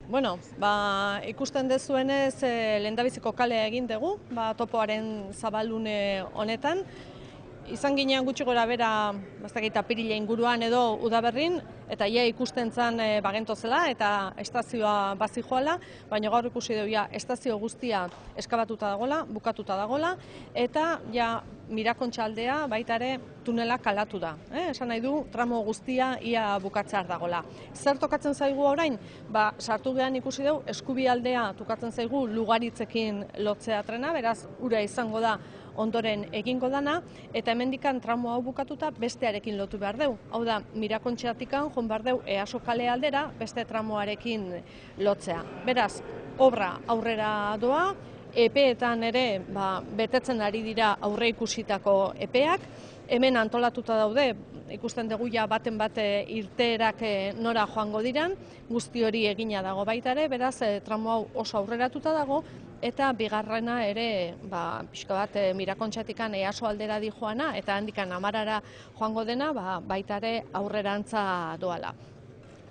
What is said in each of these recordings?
Bueno, ikusten dezuenez, lehendabiziko kalea egin dugu, topoaren zabalune honetan. Izan ginean gutxi gora bera, apirila inguruan edo udaberrin, eta ia ikusten zen bagentozela eta estazioa bazijoala, baina gaur ikusi dugu estazio guztia eskabatuta dagola, bukatuta dagola, eta ja Mirakontxa aldea baita ere tunela kalatu da. Esan nahi du, tramo guztia ia bukatzear dagola. Zer tokatzen zaigu orain? Sartu gehan ikusi dugu, eskubialdea tokatzen zaigu Lugaritzekin lotzea trena, beraz, ura izango da ondoren egingo dana, eta hemendikan tramo hau bukatuta bestearekin lotu behar dugu. Hau da, Mirakontxatikan joan behar dugu Easo kale aldera beste tramoarekin lotzea. Beraz, obra aurrera doa, epeetan ere betetzen ari dira aurre ikusitako epeak, hemen antolatuta daude, ikusten dugu ja baten bate irteerak nora joango diran, guzti hori egina dago baita ere, beraz tramo hau oso aurreratuta dago, eta bigarrena ere pixka bat Mirakontxatikan Easo aldera di joana, eta handikan Amarara joango dena baita ere aurrerantza doala.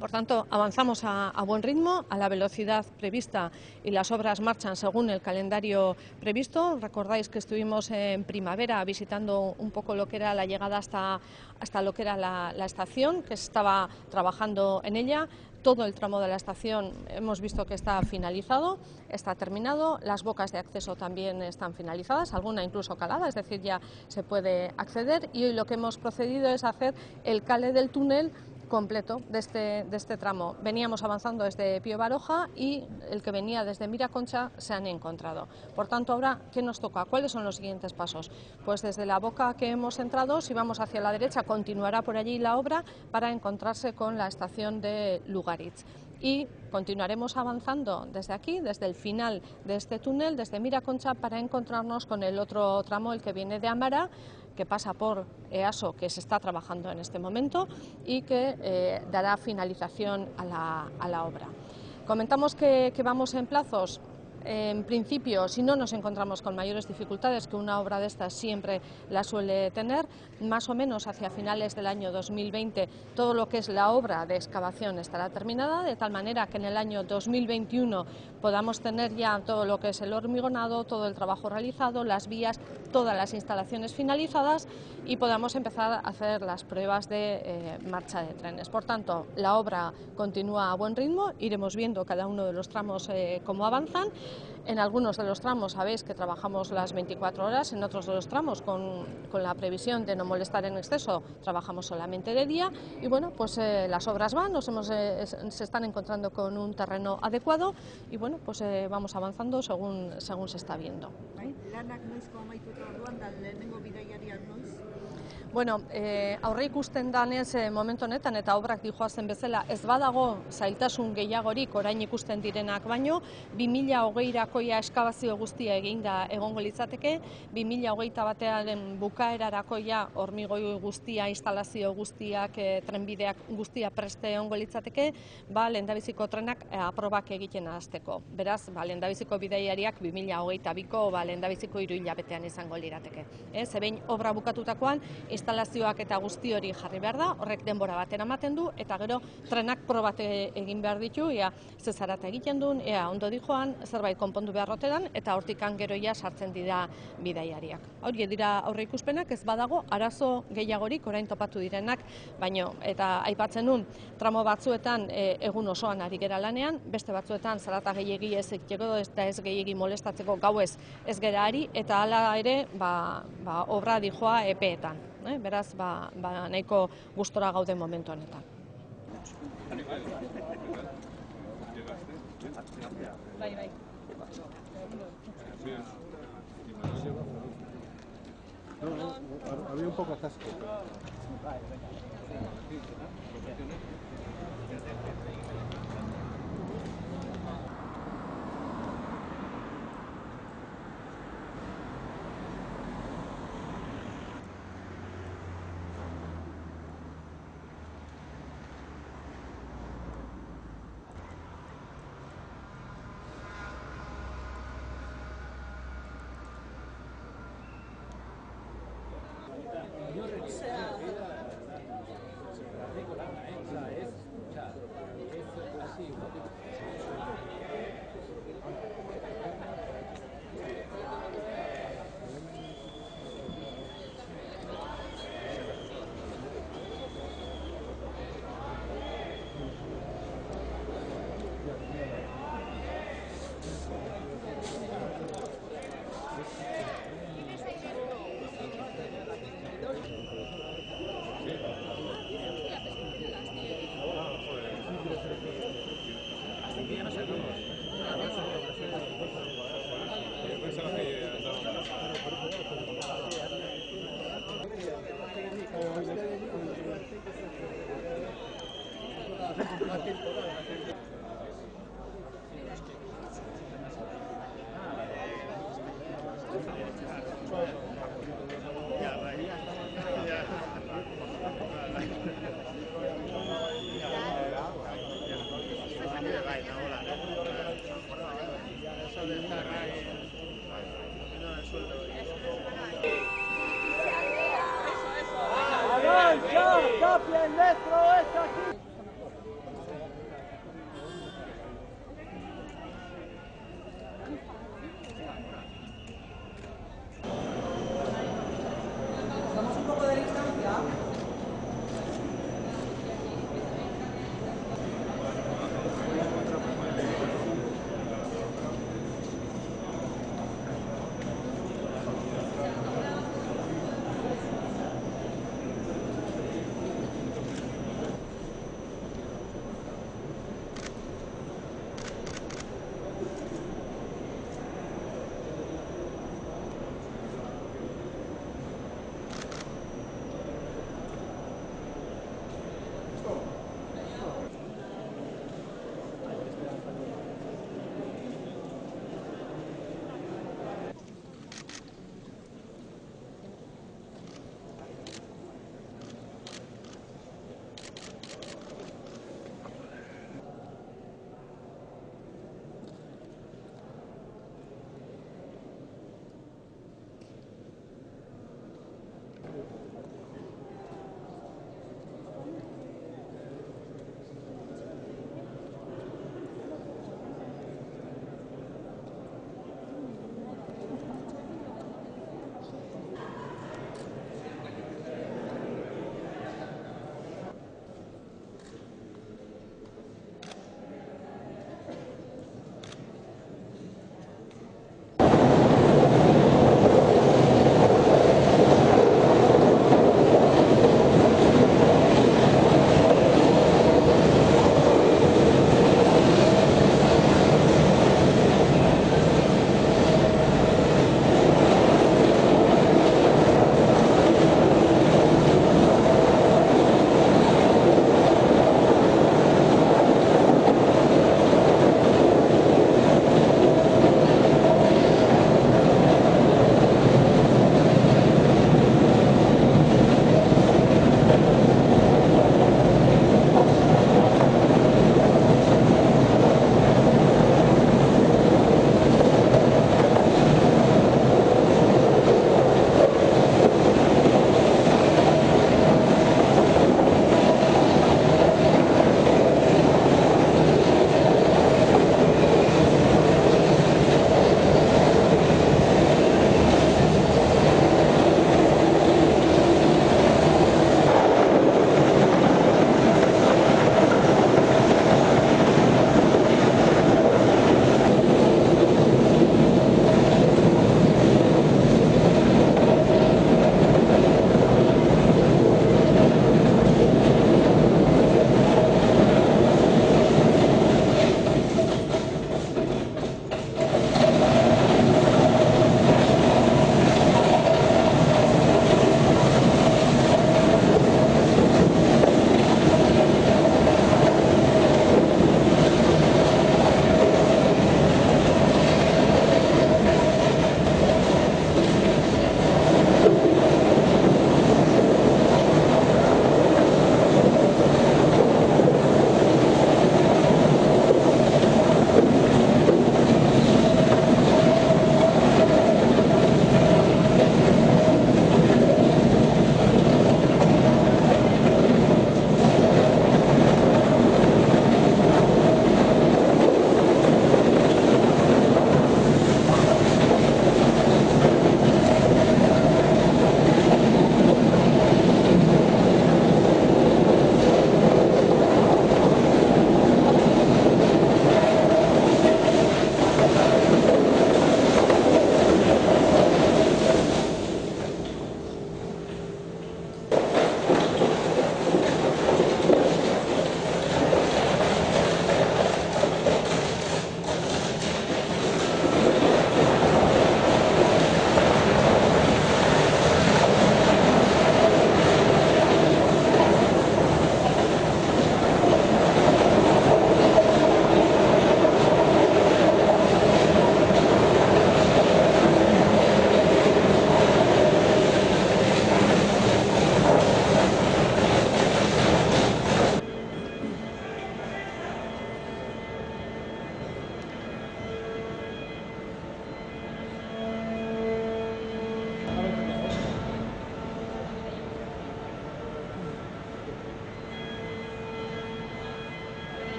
Por tanto, avanzamos a buen ritmo, a la velocidad prevista y las obras marchan según el calendario previsto. Recordáis que estuvimos en primavera visitando un poco lo que era la llegada hasta lo que era la estación, que se estaba trabajando en ella. Todo el tramo de la estación hemos visto que está finalizado, está terminado, las bocas de acceso también están finalizadas, alguna incluso calada, es decir, ya se puede acceder, y hoy lo que hemos procedido es hacer el cale del túnel completo de este tramo. Veníamos avanzando desde Pío Baroja y el que venía desde Miraconcha se han encontrado. Por tanto, ahora, ¿qué nos toca? ¿Cuáles son los siguientes pasos? Pues desde la boca que hemos entrado, si vamos hacia la derecha, continuará por allí la obra para encontrarse con la estación de Lugaritz. Y continuaremos avanzando desde aquí, desde el final de este túnel, desde Miraconcha, para encontrarnos con el otro tramo, el que viene de Amara, que pasa por Easo, que se está trabajando en este momento y que dará finalización a la obra. Comentamos que vamos en plazos. En principio, si no nos encontramos con mayores dificultades, que una obra de estas siempre la suele tener, más o menos hacia finales del año 2020 todo lo que es la obra de excavación estará terminada, de tal manera que en el año 2021 podamos tener ya todo lo que es el hormigonado, todo el trabajo realizado, las vías, todas las instalaciones finalizadas y podamos empezar a hacer las pruebas de marcha de trenes. Por tanto, la obra continúa a buen ritmo, iremos viendo cada uno de los tramos cómo avanzan. En algunos de los tramos sabéis que trabajamos las 24 horas, en otros de los tramos con la previsión de no molestar en exceso trabajamos solamente de día y bueno, pues las obras van, se están encontrando con un terreno adecuado y bueno, pues vamos avanzando según se está viendo. Bueno, aurre ikusten danez momentu honetan eta obrak dijoazen bezala ez badago zailtasun gehiagorik orain ikusten direnak baino, 2020rakoia eskabazio guztia eginda egongo litzateke, 2021aren bukaerarakoia hormigoi guztia, instalazio guztiak, trenbideak guztia preste egongo litzateke, lehendabiziko trenak aprobak egiten hasteko. Beraz, lehendabiziko bidaiariak 2022ko lehendabiziko 3 hilabetean izango lirateke. Zebein obra bukatutakoan instalazioak eta guzti hori jarri behar da, horrek denbora bat eramaten du, eta gero trenak probat egin behar ditu, ea ze zarata egiten duen, ea ondo dijoan, zerbait konpondu beharrote dan, eta hortikan gero ja sartzen dira bidaiariak. Hori dira aurre ikuspenak, ez badago arazo gehiagorik orain topatu direnak, baino, eta aipatzen nun, tramo batzuetan egun osoan ari gera lanean, beste batzuetan zarata gehiegi ez egiteko, ez gehiegi molestatzeko gauez ez gera ari, eta hala ere, obra dijoa epeetan. Beraz, nahiko gustora gaude momentu honetan. Bai. Había un poco atasco. ¡Avanza! ¡Tapia el destro! ¡Es aquí!